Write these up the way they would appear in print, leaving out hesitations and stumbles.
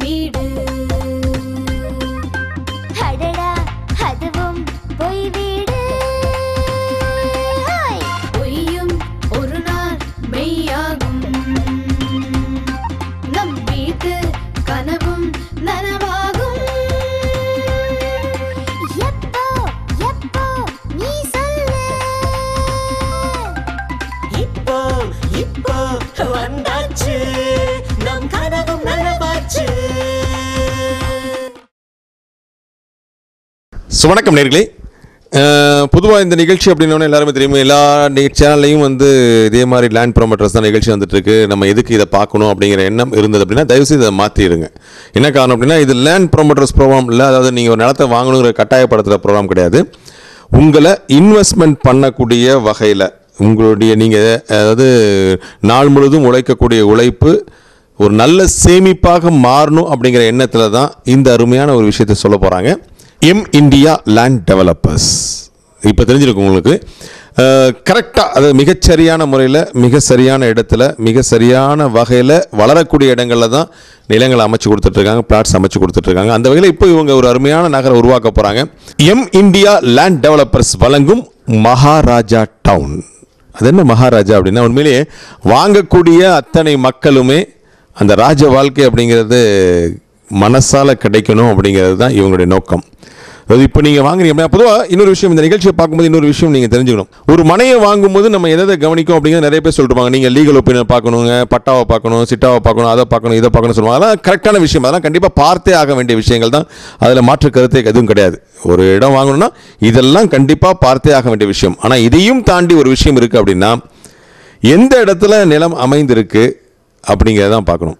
வீடு அடடா அதுவும் பொய் வீடு பொய்யும் ஒரு நாள் மெய்யாகும் நம் வீட்டு கனவும் நனவாகும் எப்போ எப்போ நீ சொல்லு இப்போ இப்போ வந்தாச்சு நம் கனவும் நனவாச்சு. வணக்கம் நேர்களே. பொதுவாக இந்த நிகழ்ச்சி அப்படின்னோடனே எல்லாருமே தெரியும், எல்லா சேனல்லையும் வந்து இதே மாதிரி லேண்ட் ப்ரொமோட்டர்ஸ் தான் நிகழ்ச்சி வந்துட்டுருக்கு. நம்ம எதுக்கு இதை பார்க்கணும் அப்படிங்கிற எண்ணம் இருந்தது அப்படின்னா தயவுசெய்து இதை மாற்றிடுங்க. என்ன காரணம் அப்படின்னா இது லேண்ட் ப்ரொமோட்டர்ஸ் ப்ரோக்ராம் இல்லை. அதாவது நீங்கள் ஒரு நிலத்தை வாங்கணுங்கிற கட்டாயப்படுத்துகிற ப்ரோக்ராம் கிடையாது. உங்களை இன்வெஸ்ட்மெண்ட் பண்ணக்கூடிய வகையில் உங்களுடைய நீங்கள் அதாவது நாள் முழுதும் உழைக்கக்கூடிய உழைப்பு ஒரு நல்ல சேமிப்பாக மாறணும் அப்படிங்கிற எண்ணத்தில் தான் இந்த அருமையான ஒரு விஷயத்தை சொல்ல போகிறாங்க. India land developers. இப்போ தெரிஞ்சிருக்கும் உங்களுக்கு. கரெக்டாக அது மிகச்சரியான முறையில் மிக சரியான இடத்துல மிக சரியான வகையில் வளரக்கூடிய இடங்களில் தான் நிலங்களை அமைச்சு கொடுத்துட்ருக்காங்க, பிளாட்ஸ் அமைச்சு கொடுத்துட்ருக்காங்க. அந்த வகையில் இப்போ இவங்க ஒரு அருமையான நகரை உருவாக்க போகிறாங்க. இந்தியா லேண்ட் டெவலப்பர்ஸ் வழங்கும் மகாராஜா டவுன். அது என்ன மகாராஜா அப்படின்னா, உண்மையிலேயே வாங்கக்கூடிய அத்தனை மக்களுமே அந்த ராஜ வாழ்க்கை அப்படிங்கிறது மனசால் கிடைக்கணும் அப்படிங்கிறது தான் இவங்களுடைய நோக்கம். அதாவது இப்போ நீங்கள் வாங்குறீங்க. பொதுவாக இன்னொரு விஷயம், இந்த நிகழ்ச்சியை பார்க்கும்போது இன்னொரு விஷயம் நீங்கள் தெரிஞ்சுக்கணும். ஒரு மனையை வாங்கும்போது நம்ம எதை கவனிக்கும் அப்படிங்கிறது நிறைய பேர் சொல்லிட்டுருப்பாங்க. நீங்கள் லீகல் ஒப்பீனியன் பார்க்கணுங்க, பட்டாவை பார்க்கணும், சிட்டாவை பார்க்கணும், அதை பார்க்கணும், இதை பார்க்கணும் சொல்லுவாங்க. அதெல்லாம் கரெக்டான விஷயம். அதெல்லாம் கண்டிப்பாக பார்த்தே ஆக வேண்டிய விஷயங்கள் தான். அதில் மாற்று கருத்தே எதுவும் கிடையாது. ஒரு இடம் வாங்கணும்னா இதெல்லாம் கண்டிப்பாக பார்த்தே ஆக வேண்டிய விஷயம். ஆனால் இதையும் தாண்டி ஒரு விஷயம் இருக்குது அப்படின்னா, எந்த இடத்துல நிலம் அமைந்திருக்கு அப்படிங்கிறதான் பார்க்கணும்.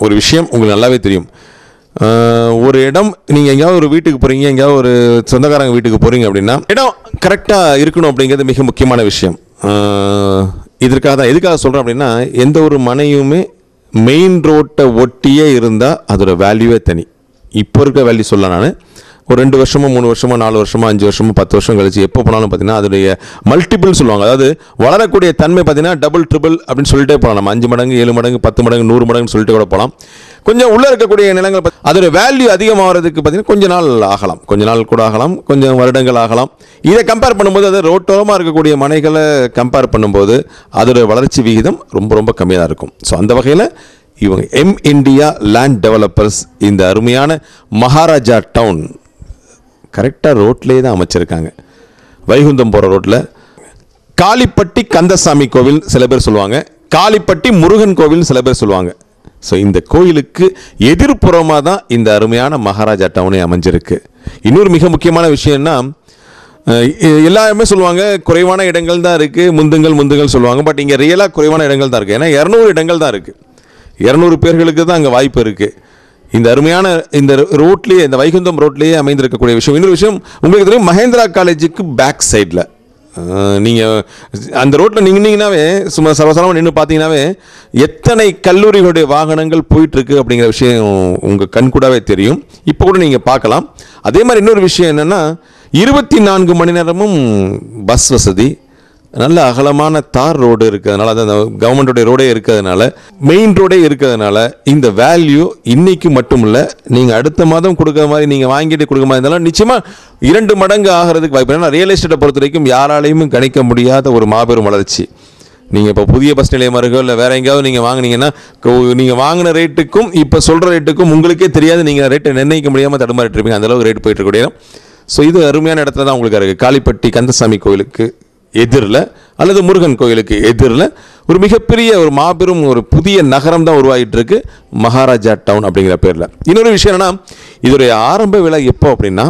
ஒரு விஷயம் உங்களுக்கு நல்லாவே தெரியும். ஒரு இடம் நீங்கள் எங்கேயாவது ஒரு வீட்டுக்கு போகிறீங்க, எங்கேயாவது ஒரு சொந்தக்காரங்க வீட்டுக்கு போகிறீங்க அப்படின்னா இடம் கரெக்டாக இருக்கணும் அப்படிங்கிறது மிக முக்கியமான விஷயம். எதுக்காக சொல்கிறேன் அப்படின்னா, எந்த ஒரு மனையுமே மெயின் ரோட்டை ஒட்டியே இருந்தால் அதோட வேல்யூவே தனி. இப்போ இருக்க வேல்யூ சொல்ல நான் ஒரு 2 வருஷமோ 3 வருஷமோ 4 வருஷமோ 5 வருஷமோ 10 வருஷம் கழிச்சு எப்போ போனாலும் பார்த்தீங்கன்னா அதோடைய மல்டிபிள் சொல்லுவாங்க. அதாவது வளரக்கூடிய தன்மை பார்த்தீங்கன்னா டபுள் ட்ரிபிள் அப்படின்னு சொல்லிட்டே போகலாம். நம்ம 5 மடங்கு 7 மடங்கு 10 மடங்கு 100 மடங்குன்னு சொல்லிட்டு கூட போகலாம். கொஞ்சம் உள்ளே இருக்கக்கூடிய நிலங்கள் அதோட வேல்யூ அதிகமாகிறதுக்கு பார்த்தீங்கன்னா கொஞ்ச நாள் ஆகலாம், கொஞ்ச நாள் கூட ஆகலாம், கொஞ்சம் வருடங்கள் ஆகலாம். இதை கம்பேர் பண்ணும்போது அது ரோட்டோரமாக இருக்கக்கூடிய மனைகளை கம்பேர் பண்ணும்போது அதோட வளர்ச்சி விகிதம் ரொம்ப ரொம்ப கம்மியாக இருக்கும். ஸோ அந்த வகையில் இவங்க இந்தியா லேண்ட் டெவலப்பர்ஸ் இந்த அருமையான மகாராஜா டவுன் கரெக்டாக ரோட்லேயே தான் அமைச்சிருக்காங்க. வைகுந்தம் போகிற ரோட்டில் காளிப்பட்டி கந்தசாமி கோவில் சில பேர் சொல்லுவாங்க, காளிப்பட்டி முருகன் கோவில் சில பேர் சொல்லுவாங்க. ஸோ இந்த கோயிலுக்கு எதிர்ப்புறமாக தான் இந்த அருமையான மகாராஜா டவுனே அமைஞ்சிருக்கு. இன்னொரு மிக முக்கியமான விஷயம்னா, எல்லாருமே சொல்லுவாங்க குறைவான இடங்கள் தான் இருக்குது, முந்துங்கள் சொல்லுவாங்க. பட் இங்கே ரியலாக குறைவான இடங்கள் தான் இருக்குது. ஏன்னா 200 இடங்கள் தான் இருக்குது. 200 பேர்களுக்கு தான் அங்கே வாய்ப்பு இருக்குது. இந்த அருமையான இந்த ரோட்லேயே, இந்த வைகுந்தம் ரோட்லேயே அமைந்திருக்கக்கூடிய விஷயம். இன்னொரு விஷயம் உங்களுக்கு தெரியும், மகேந்திரா காலேஜுக்கு பேக் சைடில் நீங்கள் அந்த ரோட்டில் நின்னீங்கன்னாவே சும்மா சர்வசாரமாக நின்று பார்த்தீங்கன்னாவே எத்தனை கல்லூரிகளுடைய வாகனங்கள் போயிட்டுருக்கு அப்படிங்கிற விஷயம் உங்கள் கண்கூடாவே தெரியும். இப்போ கூட நீங்கள் பார்க்கலாம். அதே மாதிரி இன்னொரு விஷயம் என்னென்னா, 24 மணி நேரமும் பஸ் வசதி, நல்ல அகலமான தார் ரோடு இருக்கிறதுனால, அந்த கவர்மெண்ட்டுடைய ரோடே இருக்கிறதுனால, மெயின் ரோடே இருக்கிறதுனால இந்த வேல்யூ இன்றைக்கி மட்டும் இல்லை, நீங்கள் அடுத்த மாதம் கொடுக்குற மாதிரி நீங்கள் வாங்கிட்டு கொடுக்குற மாதிரி இருந்தாலும் நிச்சயமாக 2 மடங்கு ஆகிறதுக்கு வாய்ப்பு. ஏன்னா ரியல் எஸ்டேட்டை பொறுத்த வரைக்கும் யாராலையும் கணிக்க முடியாத ஒரு மாபெரும் வளர்ச்சி. நீங்கள் இப்போ புதிய பஸ் நிலையம் இருக்கோ இல்லை வேறு எங்கேயாவது நீங்கள் வாங்கினீங்கன்னா நீங்கள் வாங்கின ரேட்டுக்கும் இப்போ சொல்கிற ரேட்டுக்கும் உங்களுக்கே தெரியாது, நீங்கள் ரேட்டை நிர்ணயிக்க முடியாமல் தடுமாறிட்டு இருப்பீங்க. அந்தளவுக்கு ரேட் போயிட்டு இருக்கக்கூடிய. ஸோ இது அருமையான இடத்துல தான் உங்களுக்கு இருக்குது. காளிப்பட்டி கந்தசாமி கோவிலுக்கு எதிரில் அல்லது முருகன் கோயிலுக்கு எதிரில் ஒரு மிகப்பெரிய ஒரு மாபெரும் ஒரு புதிய நகரம் தான் உருவாகிட்டு இருக்கு, மகாராஜா டவுன் அப்படிங்கிற பேரில். இன்னொரு விஷயம் என்னன்னா, இதோடைய ஆரம்ப விலை எப்போ அப்படின்னா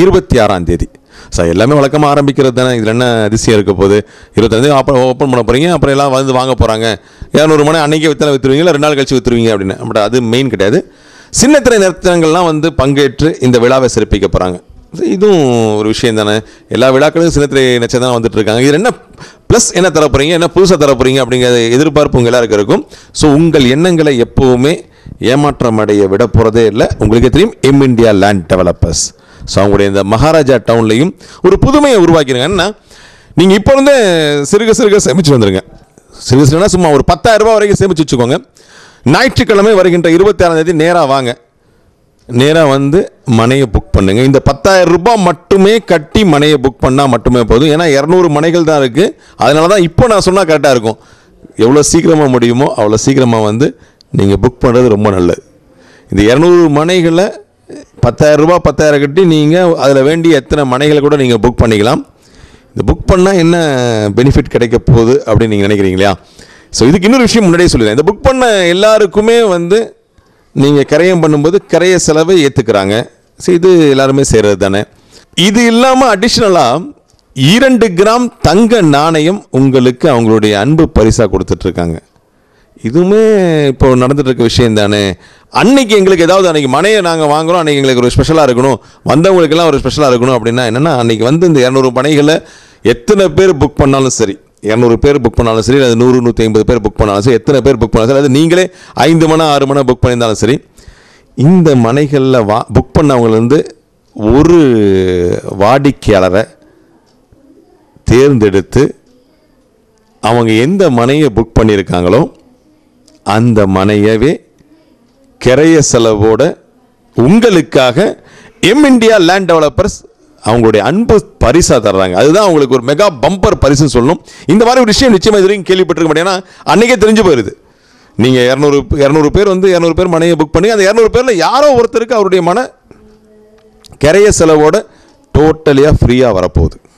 26ஆம் தேதி. சார் எல்லாமே வழக்கமாக ஆரம்பிக்கிறது தானே, இதில் என்ன அதிசயம் இருக்க போகுது? 25 அப்புறம் ஓப்பன் பண்ண போகிறீங்க, அப்புறம் எல்லாம் வந்து வாங்க போகிறாங்க. 200 மணி அன்றைக்கே வித்தனை விற்றுருவீங்க, இல்லை 2 நாள் கழிச்சு விற்றுருவீங்க அப்படின்னு. பட் அது மெயின் கிடையாது. சின்னத்திரை நிறுத்தங்கள்லாம் வந்து பங்கேற்று இந்த விழாவை சிறப்பிக்க போகிறாங்க. இதுவும் ஒரு விஷயம் தானே. எல்லா விழாக்களும் சின்னத்திரை நட்சத்திரம் தான் வந்துட்டு இருக்காங்க. இது என்ன ப்ளஸ் என்ன தர போகிறீங்க, என்ன புதுசாக தர போகிறீங்க அப்படிங்கிற எதிர்பார்ப்பு உங்கள் எல்லாருக்கும் இருக்கும். ஸோ உங்கள் எண்ணங்களை எப்போவுமே ஏமாற்றம் அடைய விட போகிறதே இல்லை. உங்களுக்கே தெரியும் இந்தியா லேண்ட் டெவலப்பர்ஸ். ஸோ அவங்களுடைய இந்த மகாராஜா டவுன்லையும் ஒரு புதுமையை உருவாக்கிருங்கன்னா, நீங்கள் இப்போ இருந்தே சிறுக சிறுக சேமிச்சு வந்துடுங்க. சிறுக சிறுனா சும்மா ஒரு 10,000 ரூபா வரைக்கும் சேமிச்சு வச்சுக்கோங்க. ஞாயிற்றுக்கிழமை வருகின்ற 26ஆம் தேதி நேராக வாங்க, நேராக வந்து மனையை புக் பண்ணுங்கள். இந்த 10,000 ரூபாய் மட்டுமே கட்டி மனையை புக் பண்ணால் மட்டுமே போதும். ஏன்னா 200 மனைகள் தான் இருக்குது. அதனால தான் இப்போ நான் சொன்னால் கரெக்டாக இருக்கும். எவ்வளோ சீக்கிரமாக முடியுமோ அவ்வளோ சீக்கிரமாக வந்து நீங்கள் புக் பண்ணுறது ரொம்ப நல்லது. இந்த 200 மனைகளை 10,000 ரூபாய் 10,000 கட்டி நீங்கள் அதில் வேண்டிய எத்தனை மனைகளை கூட நீங்கள் புக் பண்ணிக்கலாம். இந்த புக் பண்ணால் என்ன பெனிஃபிட் கிடைக்க போகுது அப்படின்னு நீங்கள் நினைக்கிறீங்களா? ஸோ இதுக்கு இன்னொரு விஷயம் முன்னாடியே சொல்லிடுறேன். இந்த புக் பண்ண எல்லாருக்குமே வந்து நீங்கள் கரையம் பண்ணும்போது கரைய செலவை ஏற்றுக்கிறாங்க. ஸோ இது எல்லாருமே செய்கிறது தானே. இது இல்லாமல் அடிஷ்னலாக 2 கிராம் தங்க நாணயம் உங்களுக்கு அவங்களுடைய அன்பு பரிசாக கொடுத்துட்ருக்காங்க. இதுவுமே இப்போ நடந்துட்டு இருக்க விஷயம் தானே. அன்னைக்கு எங்களுக்கு ஏதாவது அன்றைக்கி மனையை நாங்கள் வாங்குகிறோம், அன்றைக்கி எங்களுக்கு ஒரு ஸ்பெஷலாக இருக்கணும், வந்தவங்களுக்கெல்லாம் ஒரு ஸ்பெஷலாக இருக்கணும் அப்படின்னா என்னென்னா, அன்றைக்கி வந்து இந்த 200 மனைகளை எத்தனை பேர் புக் பண்ணாலும் சரி, 200 பேர் புக் பண்ணாலும் சரி, அது 100 150 பேர் புக் பண்ணாலும் சரி, எத்தனை பேர் புக் பண்ணாலும் சரி, அது நீங்களே 5 மணி 6 மணி புக் பண்ணியிருந்தாலும் சரி, இந்த மனைகளில் புக் பண்ணவங்கலேருந்து ஒரு வாடிக்கையாளரை தேர்ந்தெடுத்து அவங்க எந்த மனையை புக் பண்ணியிருக்காங்களோ அந்த மனையவே கிரைய செலவோட உங்களுக்காக இந்தியா லேண்ட் டெவலப்பர்ஸ் அவங்களுடைய அன்பு பரிசா தர்றாங்க. அதுதான் அவங்களுக்கு ஒரு மெகா பம்பர் பரிசுன்னு சொல்லணும். இந்த மாதிரி ஒரு விஷயம் நிச்சயமாக இது வரைக்கும் கேள்விப்பட்டிருக்க மாட்டேன். ஏன்னா அன்றைக்கே தெரிஞ்சு போயிடுது. நீங்கள் 200 பேர் வந்து 200 பேர் மனையை புக் பண்ணி அந்த 200 பேரில் யாரோ ஒருத்தருக்கு அவருடைய மன கிரைய செலவோட டோட்டலியாக ஃப்ரீயாக வரப்போகுது.